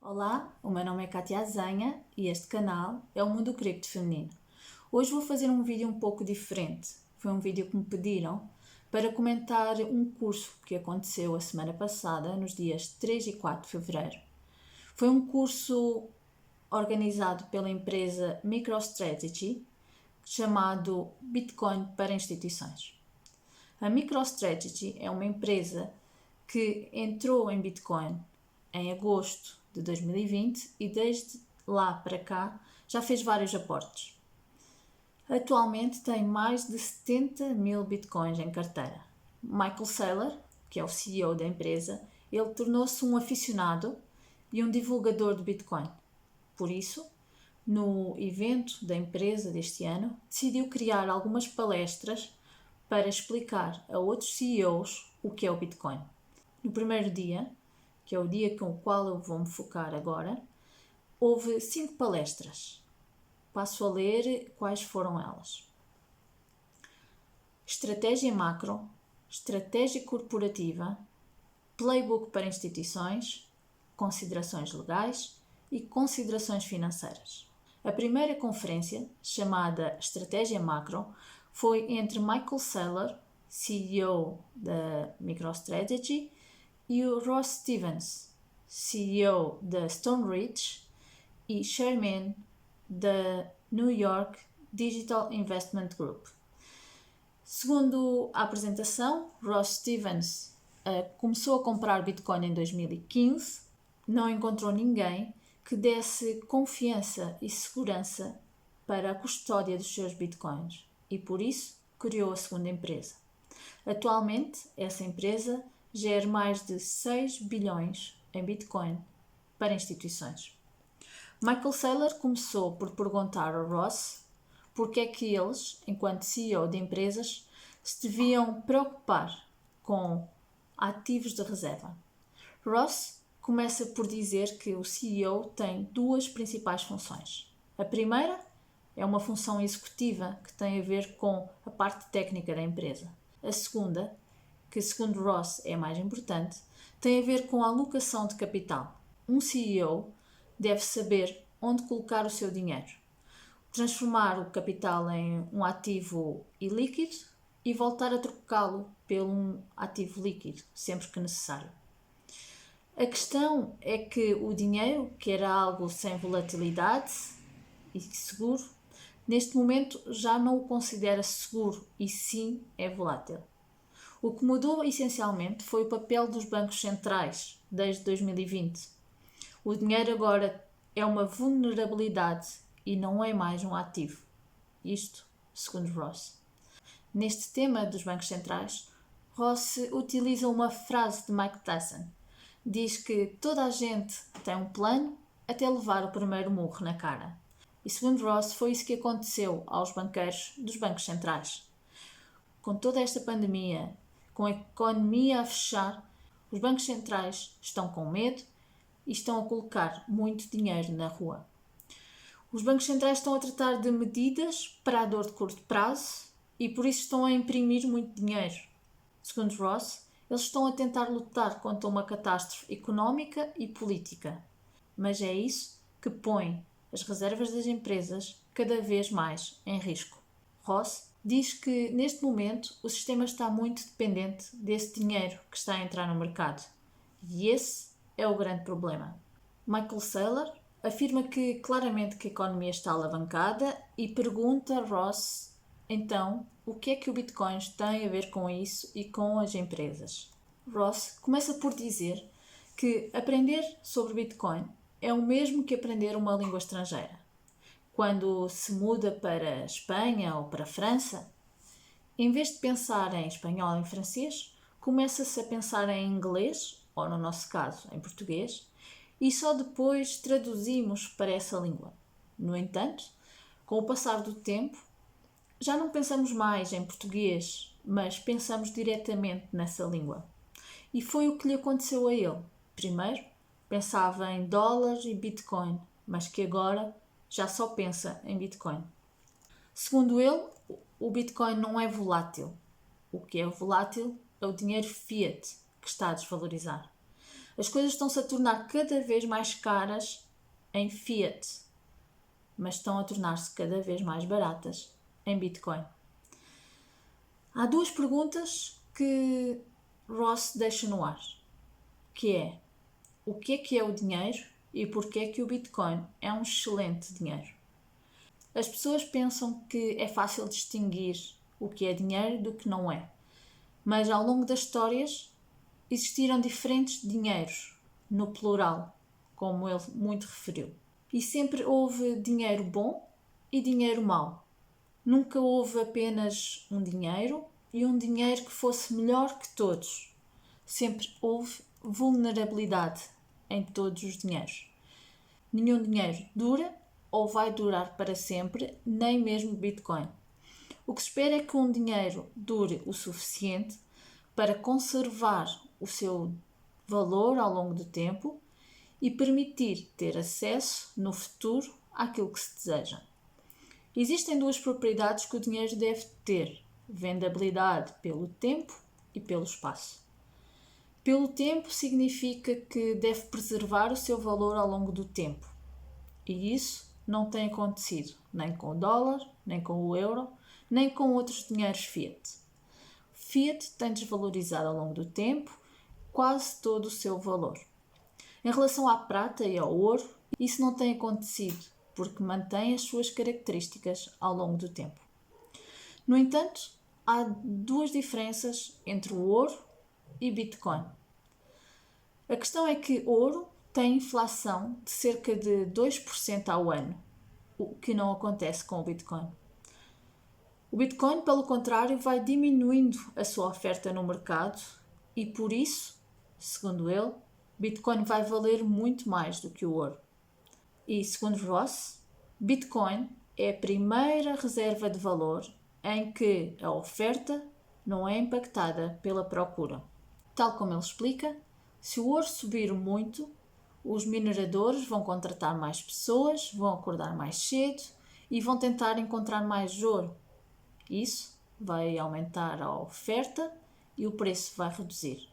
Olá, o meu nome é Kátia Azenha e este canal é o Mundo Cripto Feminino. Hoje vou fazer um vídeo um pouco diferente. Foi um vídeo que me pediram para comentar um curso que aconteceu a semana passada, nos dias 3 e 4 de fevereiro. Foi um curso organizado pela empresa MicroStrategy, chamado Bitcoin para instituições. A MicroStrategy é uma empresa que entrou em Bitcoin em agosto de 2020 e desde lá para cá já fez vários aportes. Atualmente tem mais de 70 mil bitcoins em carteira. Michael Saylor, que é o CEO da empresa, ele tornou-se um aficionado e um divulgador de Bitcoin. Por isso, no evento da empresa deste ano, decidiu criar algumas palestras para explicar a outros CEOs o que é o Bitcoin. No primeiro dia, que é o dia com o qual eu vou me focar agora, houve 5 palestras. Passo a ler quais foram elas. Estratégia macro, estratégia corporativa, playbook para instituições, considerações legais e considerações financeiras. A primeira conferência, chamada Estratégia Macro, foi entre Michael Saylor, CEO da MicroStrategy, e o Ross Stevens, CEO da Stone Ridge e Chairman da New York Digital Investment Group. Segundo a apresentação, Ross Stevens começou a comprar Bitcoin em 2015, não encontrou ninguém que desse confiança e segurança para a custódia dos seus Bitcoins e por isso criou a segunda empresa. Atualmente, essa empresa gera mais de 6 bilhões em Bitcoin para instituições. Michael Saylor começou por perguntar ao Ross porque é que eles, enquanto CEO de empresas, se deviam preocupar com ativos de reserva. Ross começa por dizer que o CEO tem 2 principais funções. A primeira é uma função executiva que tem a ver com a parte técnica da empresa. A segunda, que segundo Ross é a mais importante, tem a ver com a alocação de capital. Um CEO deve saber onde colocar o seu dinheiro, transformar o capital em um ativo ilíquido e voltar a trocá-lo por um ativo líquido, sempre que necessário. A questão é que o dinheiro, que era algo sem volatilidade e seguro, neste momento já não o considera seguro e sim é volátil. O que mudou essencialmente foi o papel dos bancos centrais desde 2020. O dinheiro agora é uma vulnerabilidade e não é mais um ativo. Isto, segundo Ross. Neste tema dos bancos centrais, Ross utiliza uma frase de Mike Tyson. Diz que toda a gente tem um plano até levar o primeiro murro na cara. E segundo Ross, foi isso que aconteceu aos banqueiros dos bancos centrais. Com toda esta pandemia, com a economia a fechar, os bancos centrais estão com medo e estão a colocar muito dinheiro na rua. Os bancos centrais estão a tratar de medidas para a dor de curto prazo e por isso estão a imprimir muito dinheiro. Segundo Ross, eles estão a tentar lutar contra uma catástrofe económica e política, mas é isso que põe as reservas das empresas cada vez mais em risco. Ross diz que neste momento o sistema está muito dependente desse dinheiro que está a entrar no mercado e esse é o grande problema. Michael Saylor afirma que claramente que a economia está alavancada e pergunta a Ross então o que é que o Bitcoin tem a ver com isso e com as empresas. Ross começa por dizer que aprender sobre Bitcoin é o mesmo que aprender uma língua estrangeira. Quando se muda para a Espanha ou para a França, em vez de pensar em espanhol ou em francês, começa-se a pensar em inglês, ou no nosso caso, em português, e só depois traduzimos para essa língua. No entanto, com o passar do tempo, já não pensamos mais em português, mas pensamos diretamente nessa língua. E foi o que lhe aconteceu a ele. Primeiro, pensava em dólares e Bitcoin, mas que agora já só pensa em Bitcoin. Segundo ele, o Bitcoin não é volátil. O que é volátil é o dinheiro fiat, que está a desvalorizar. As coisas estão-se a tornar cada vez mais caras em fiat, mas estão a tornar-se cada vez mais baratas em Bitcoin. Há duas perguntas que Ross deixa no ar, que é: o que é o dinheiro e porquê é que o Bitcoin é um excelente dinheiro? As pessoas pensam que é fácil distinguir o que é dinheiro do que não é, mas ao longo das histórias existiram diferentes dinheiros, no plural, como ele muito referiu. E sempre houve dinheiro bom e dinheiro mau. Nunca houve apenas um dinheiro e um dinheiro que fosse melhor que todos. Sempre houve vulnerabilidade em todos os dinheiros. Nenhum dinheiro dura ou vai durar para sempre, nem mesmo Bitcoin. O que se espera é que um dinheiro dure o suficiente para conservar o seu valor ao longo do tempo e permitir ter acesso no futuro àquilo que se deseja. Existem duas propriedades que o dinheiro deve ter: vendabilidade pelo tempo e pelo espaço. Pelo tempo significa que deve preservar o seu valor ao longo do tempo. E isso não tem acontecido nem com o dólar, nem com o euro, nem com outros dinheiros fiat. Fiat tem desvalorizado ao longo do tempo quase todo o seu valor. Em relação à prata e ao ouro, isso não tem acontecido, porque mantém as suas características ao longo do tempo. No entanto, há duas diferenças entre o ouro e Bitcoin. A questão é que ouro tem inflação de cerca de 2% ao ano, o que não acontece com o Bitcoin. O Bitcoin, pelo contrário, vai diminuindo a sua oferta no mercado e, por isso, segundo ele, Bitcoin vai valer muito mais do que o ouro. E, segundo Ross, Bitcoin é a primeira reserva de valor em que a oferta não é impactada pela procura. Tal como ele explica, se o ouro subir muito, os mineradores vão contratar mais pessoas, vão acordar mais cedo e vão tentar encontrar mais ouro. Isso vai aumentar a oferta e o preço vai reduzir.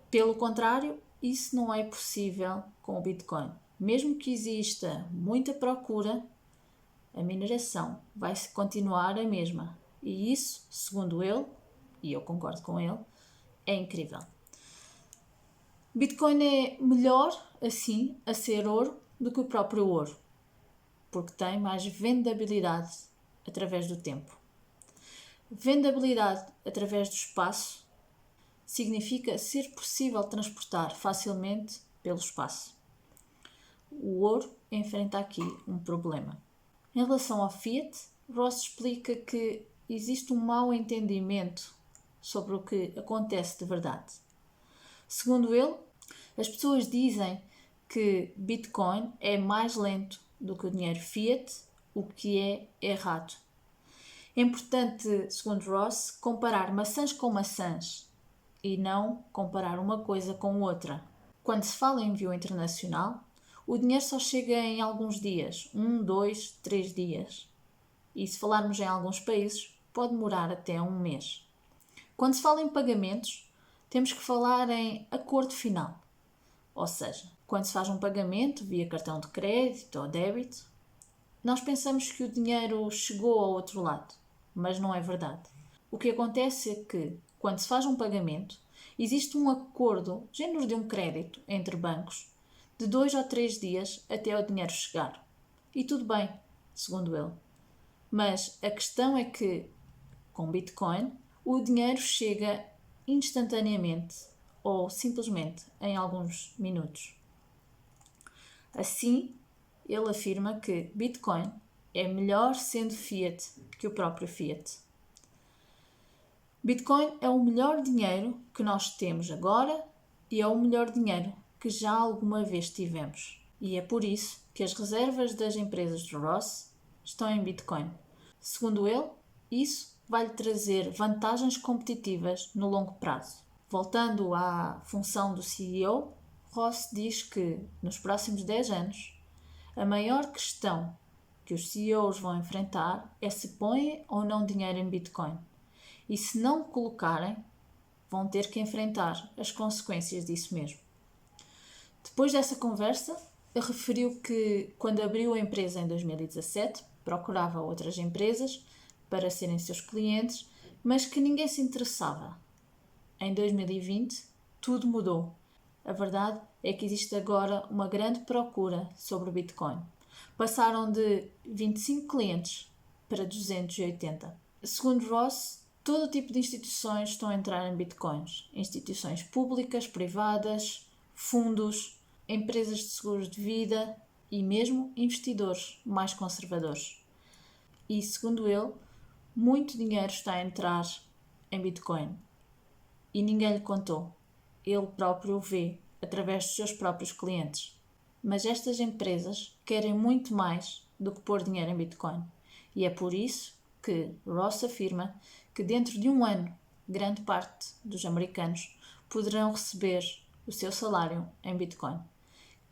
Pelo contrário, isso não é possível com o Bitcoin. Mesmo que exista muita procura, a mineração vai continuar a mesma. E isso, segundo ele, e eu concordo com ele, é incrível. Bitcoin é melhor, assim, a ser ouro do que o próprio ouro, porque tem mais vendabilidade através do tempo. Vendabilidade através do espaço significa ser possível transportar facilmente pelo espaço. O ouro enfrenta aqui um problema. Em relação ao fiat, Ross explica que existe um mau entendimento sobre o que acontece de verdade. Segundo ele, as pessoas dizem que Bitcoin é mais lento do que o dinheiro fiat, o que é errado. É importante, segundo Ross, comparar maçãs com maçãs e não comparar uma coisa com outra. Quando se fala em envio internacional, o dinheiro só chega em alguns dias, 1, 2, 3 dias. E se falarmos em alguns países, pode demorar até um mês. Quando se fala em pagamentos, temos que falar em acordo final. Ou seja, quando se faz um pagamento via cartão de crédito ou débito, nós pensamos que o dinheiro chegou ao outro lado, mas não é verdade. O que acontece é que, quando se faz um pagamento, existe um acordo, género de um crédito, entre bancos, de 2 ou 3 dias até o dinheiro chegar. E tudo bem, segundo ele. Mas a questão é que, com Bitcoin, o dinheiro chega instantaneamente ou simplesmente em alguns minutos. Assim, ele afirma que Bitcoin é melhor sendo fiat que o próprio fiat. Bitcoin é o melhor dinheiro que nós temos agora e é o melhor dinheiro que já alguma vez tivemos. E é por isso que as reservas das empresas de Ross estão em Bitcoin. Segundo ele, isso vai lhe trazer vantagens competitivas no longo prazo. Voltando à função do CEO, Ross diz que, nos próximos 10 anos, a maior questão que os CEOs vão enfrentar é se põem ou não dinheiro em Bitcoin. E se não colocarem, vão ter que enfrentar as consequências disso mesmo. Depois dessa conversa, ele referiu que, quando abriu a empresa em 2017, procurava outras empresas para serem seus clientes, mas que ninguém se interessava. Em 2020, tudo mudou. A verdade é que existe agora uma grande procura sobre o Bitcoin. Passaram de 25 clientes para 280. Segundo Ross, todo tipo de instituições estão a entrar em Bitcoins. Instituições públicas, privadas, fundos, empresas de seguros de vida e mesmo investidores mais conservadores. E, segundo ele, muito dinheiro está a entrar em Bitcoin. E ninguém lhe contou. Ele próprio o vê através dos seus próprios clientes. Mas estas empresas querem muito mais do que pôr dinheiro em Bitcoin. E é por isso que Ross afirma que dentro de um ano, grande parte dos americanos poderão receber o seu salário em Bitcoin.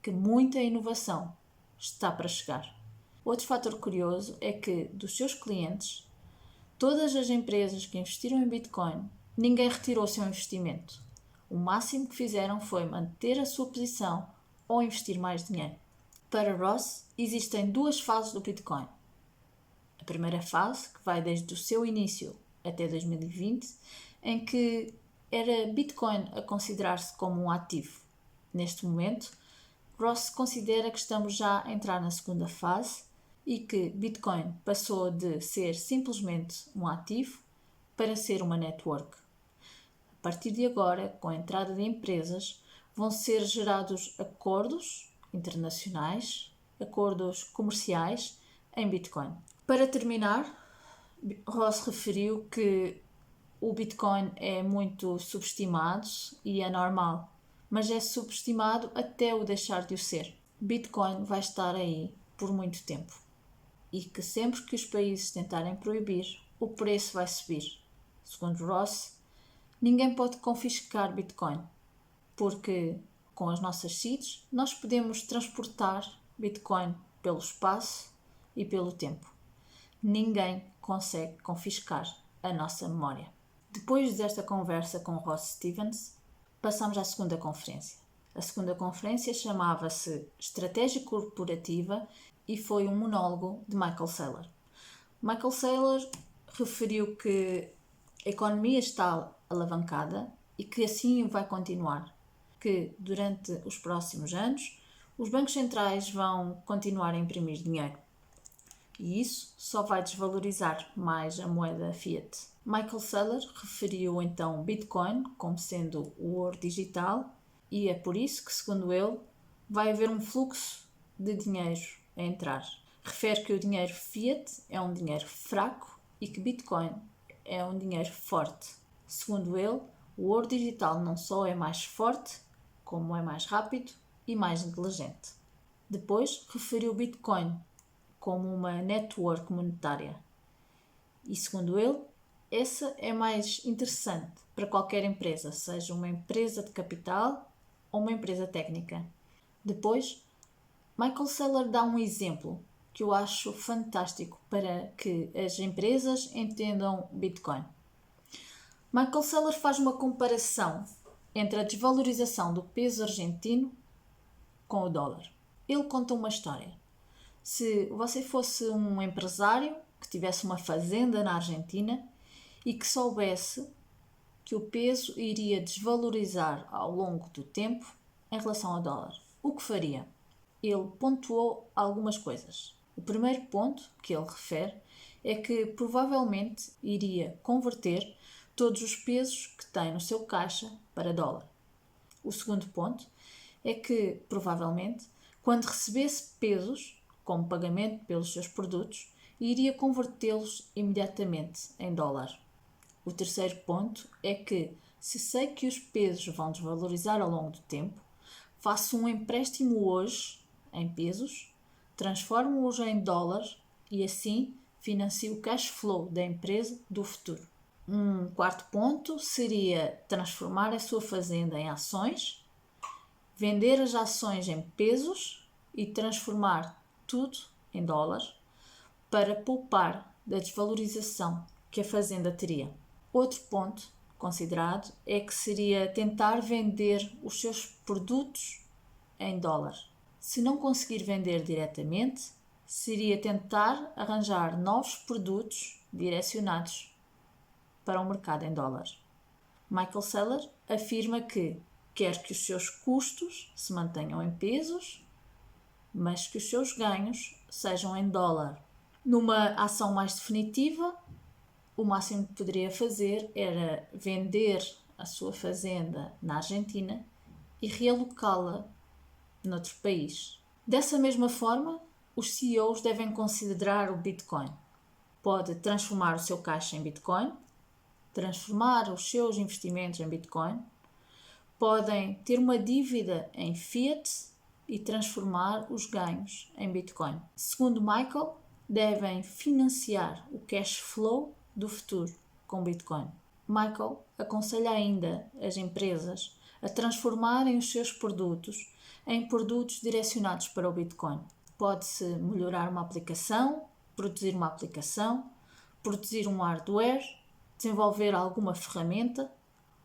Que muita inovação está para chegar. Outro fator curioso é que, dos seus clientes, todas as empresas que investiram em Bitcoin, ninguém retirou o seu investimento. O máximo que fizeram foi manter a sua posição ou investir mais dinheiro. Para Ross, existem duas fases do Bitcoin. A primeira fase, que vai desde o seu início até 2020, em que era Bitcoin a considerar-se como um ativo. Neste momento, Ross considera que estamos já a entrar na segunda fase e que Bitcoin passou de ser simplesmente um ativo para ser uma network. A partir de agora, com a entrada de empresas, vão ser gerados acordos internacionais, acordos comerciais em Bitcoin. Para terminar, Ross referiu que o Bitcoin é muito subestimado e é normal, mas é subestimado até o deixar de o ser. Bitcoin vai estar aí por muito tempo e que sempre que os países tentarem proibir, o preço vai subir. Segundo Ross, ninguém pode confiscar Bitcoin, porque com as nossas seeds nós podemos transportar Bitcoin pelo espaço e pelo tempo. Ninguém consegue confiscar a nossa memória. Depois desta conversa com Ross Stevens, passamos à segunda conferência. A segunda conferência chamava-se Estratégia Corporativa e foi um monólogo de Michael Saylor. Michael Saylor referiu que a economia está alavancada e que assim vai continuar, que durante os próximos anos os bancos centrais vão continuar a imprimir dinheiro e isso só vai desvalorizar mais a moeda fiat. Michael Saylor referiu então Bitcoin como sendo o ouro digital e é por isso que, segundo ele, vai haver um fluxo de dinheiro a entrar. Refere que o dinheiro fiat é um dinheiro fraco e que Bitcoin é um dinheiro forte. Segundo ele, o ouro digital não só é mais forte, como é mais rápido e mais inteligente. Depois, referiu Bitcoin como uma network monetária. E, segundo ele, essa é mais interessante para qualquer empresa, seja uma empresa de capital ou uma empresa técnica. Depois, Michael Saylor dá um exemplo que eu acho fantástico para que as empresas entendam Bitcoin. Michael Saylor faz uma comparação entre a desvalorização do peso argentino com o dólar. Ele conta uma história. Se você fosse um empresário que tivesse uma fazenda na Argentina e que soubesse que o peso iria desvalorizar ao longo do tempo em relação ao dólar, o que faria? Ele pontuou algumas coisas. O primeiro ponto que ele refere é que provavelmente iria converter todos os pesos que tem no seu caixa para dólar. O segundo ponto é que, provavelmente, quando recebesse pesos como pagamento pelos seus produtos, iria convertê-los imediatamente em dólar. O terceiro ponto é que, se sei que os pesos vão desvalorizar ao longo do tempo, faço um empréstimo hoje em pesos, transformo-os em dólares e assim financio o cash flow da empresa do futuro. Um quarto ponto seria transformar a sua fazenda em ações, vender as ações em pesos e transformar tudo em dólares para poupar da desvalorização que a fazenda teria. Outro ponto considerado é que seria tentar vender os seus produtos em dólar. Se não conseguir vender diretamente, seria tentar arranjar novos produtos direcionados para o mercado em dólar. Michael Saylor afirma que quer que os seus custos se mantenham em pesos, mas que os seus ganhos sejam em dólar. Numa ação mais definitiva, o máximo que poderia fazer era vender a sua fazenda na Argentina e realocá-la noutro país. Dessa mesma forma, os CEOs devem considerar o Bitcoin. Pode transformar o seu caixa em Bitcoin, transformar os seus investimentos em Bitcoin, podem ter uma dívida em Fiat e transformar os ganhos em Bitcoin. Segundo Michael, devem financiar o cash flow do futuro com Bitcoin. Michael aconselha ainda as empresas a transformarem os seus produtos em produtos direcionados para o Bitcoin. Pode-se melhorar uma aplicação, produzir um hardware, desenvolver alguma ferramenta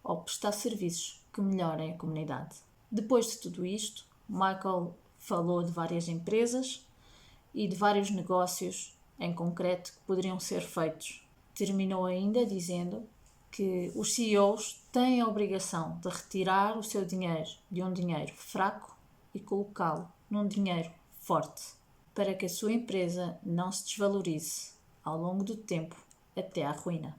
ou prestar serviços que melhorem a comunidade. Depois de tudo isto, Michael falou de várias empresas e de vários negócios em concreto que poderiam ser feitos. Terminou ainda dizendo que os CEOs têm a obrigação de retirar o seu dinheiro de um dinheiro fraco e colocá-lo num dinheiro forte, para que a sua empresa não se desvalorize ao longo do tempo até à ruína.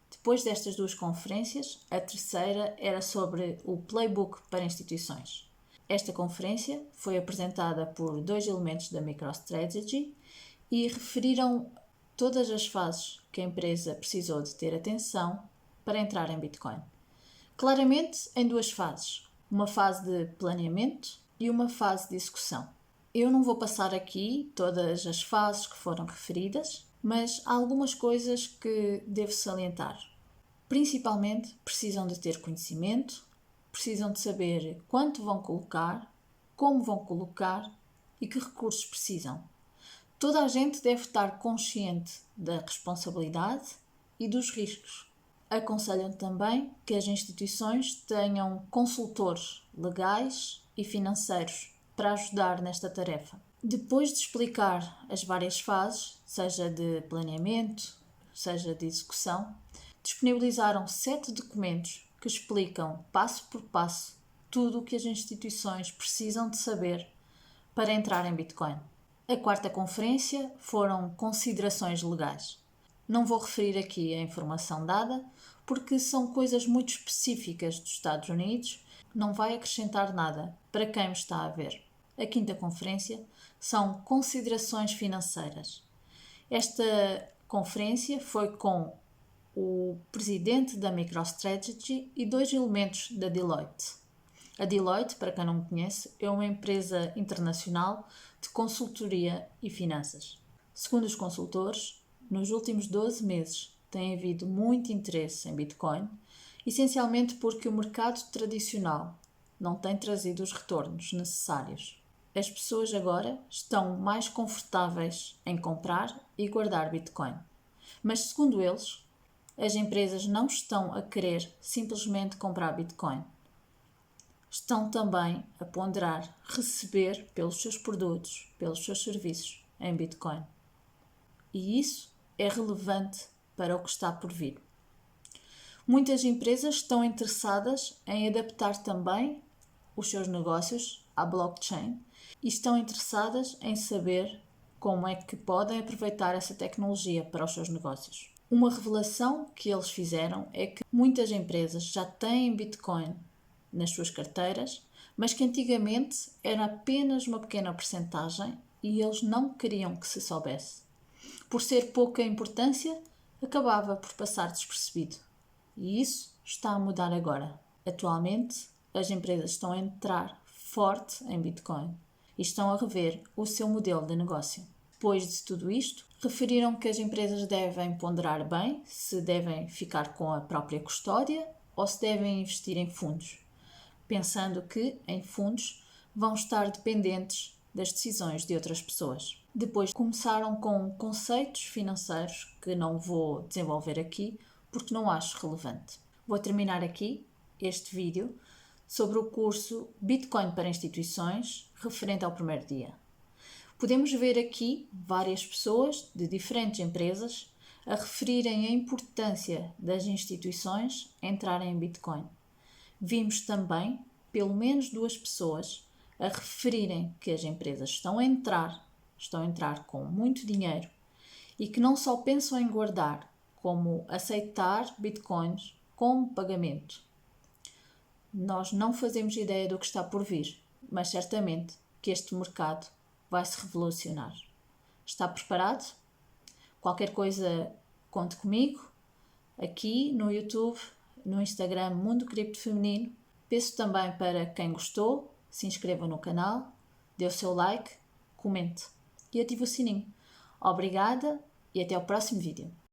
Depois destas duas conferências, a terceira era sobre o Playbook para instituições. Esta conferência foi apresentada por 2 elementos da MicroStrategy e referiram todas as fases que a empresa precisou de ter atenção para entrar em Bitcoin. Claramente em 2 fases, uma fase de planeamento e uma fase de execução. Eu não vou passar aqui todas as fases que foram referidas, mas há algumas coisas que devo salientar. Principalmente, precisam de ter conhecimento, precisam de saber quanto vão colocar, como vão colocar e que recursos precisam. Toda a gente deve estar consciente da responsabilidade e dos riscos. Aconselham também que as instituições tenham consultores legais e financeiros para ajudar nesta tarefa. Depois de explicar as várias fases, seja de planeamento, seja de execução, disponibilizaram 7 documentos que explicam passo por passo tudo o que as instituições precisam de saber para entrar em Bitcoin. A quarta conferência foram considerações legais. Não vou referir aqui a informação dada, porque são coisas muito específicas dos Estados Unidos, não vai acrescentar nada para quem me está a ver. A quinta conferência são considerações financeiras. Esta conferência foi com o presidente da MicroStrategy e 2 elementos da Deloitte. A Deloitte, para quem não me conhece, é uma empresa internacional de consultoria e finanças. Segundo os consultores, nos últimos 12 meses tem havido muito interesse em Bitcoin, essencialmente porque o mercado tradicional não tem trazido os retornos necessários. As pessoas agora estão mais confortáveis em comprar e guardar Bitcoin. Mas, segundo eles, as empresas não estão a querer simplesmente comprar Bitcoin. Estão também a ponderar receber pelos seus produtos, pelos seus serviços em Bitcoin. E isso é relevante para o que está por vir. Muitas empresas estão interessadas em adaptar também os seus negócios à blockchain e estão interessadas em saber como é que podem aproveitar essa tecnologia para os seus negócios. Uma revelação que eles fizeram é que muitas empresas já têm Bitcoin nas suas carteiras, mas que antigamente era apenas uma pequena percentagem e eles não queriam que se soubesse. Por ser pouca importância, acabava por passar despercebido. E isso está a mudar agora. Atualmente, as empresas estão a entrar forte em Bitcoin e estão a rever o seu modelo de negócio. Depois de tudo isto, referiram que as empresas devem ponderar bem se devem ficar com a própria custódia ou se devem investir em fundos, pensando que, em fundos, vão estar dependentes das decisões de outras pessoas. Depois começaram com conceitos financeiros que não vou desenvolver aqui porque não acho relevante. Vou terminar aqui este vídeo sobre o curso Bitcoin para instituições, referente ao primeiro dia. Podemos ver aqui várias pessoas de diferentes empresas a referirem a importância das instituições entrarem em Bitcoin. Vimos também pelo menos 2 pessoas a referirem que as empresas estão a entrar com muito dinheiro e que não só pensam em guardar, como aceitar bitcoins como pagamento. Nós não fazemos ideia do que está por vir, mas certamente que este mercado vai se revolucionar. Está preparado? Qualquer coisa, conte comigo, aqui no YouTube, no Instagram Mundo Cripto Feminino. Peço também para quem gostou, se inscreva no canal, dê o seu like, comente e ative o sininho. Obrigada e até ao próximo vídeo.